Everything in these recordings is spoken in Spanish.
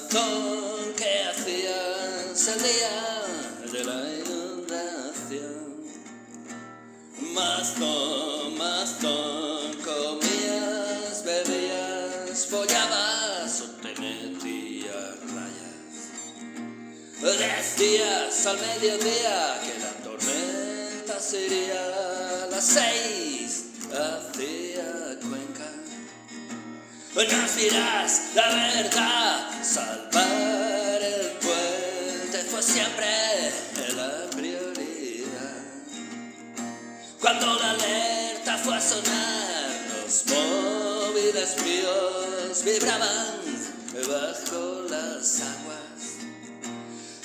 Mazón, ¿qué hacías el día de la inundación? Mazón, comías, bebías, follabas o te metías rayas. Decías al mediodía que la tormenta sería a las 6, hacía Cuenca. Nos dirás la verdad, salvar el puente fue siempre la prioridad. Cuando la alerta fue a sonar, los móviles míos vibraban bajo las aguas.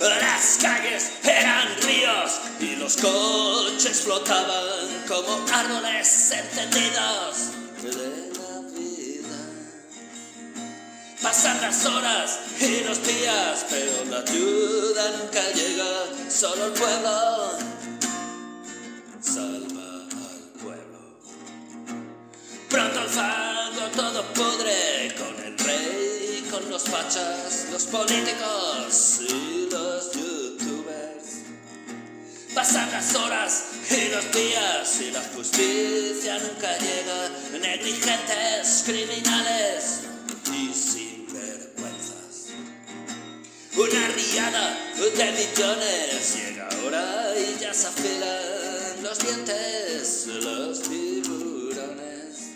Las calles eran ríos y los coches flotaban como árboles encendidos de la vida. Pasan las horas y los días, pero la ayuda nunca llega, solo el pueblo salva al pueblo. Pronto el fango todo pudre, con el rey, con los fachas, los políticos y los youtubers. Pasan las horas y los días y la justicia nunca llega, negligentes, criminales y sinvergüenzas. Una riada de millones llega ahora y ya se afilan los dientes, los tiburones.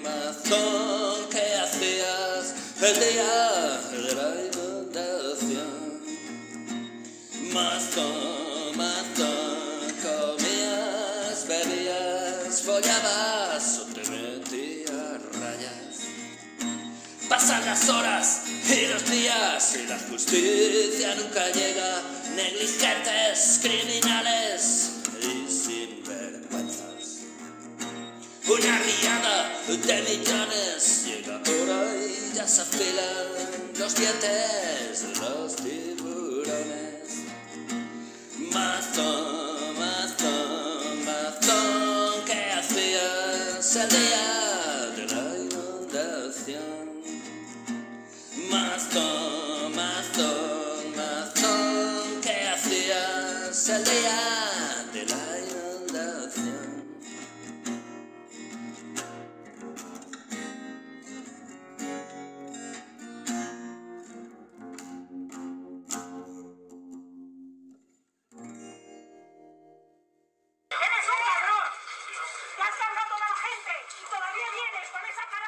Mazón, ¿qué hacías el día de la inundación? Mazón, comías, bebías, follabas o te metías rayas. Pasan las horas y los días y la justicia nunca llega, negligentes, criminales y sinvergüenzas. Una riada de millones llega ahora y ya se afilan los dientes, los tiburones. Mazón, ¿qué hacías el día de la inundación? Mazón, ¿qué hacías el día de la inundación? ¡Eres un ladrón! ¡Te has cargado a toda la gente! ¡Y todavía vienes con esa cara!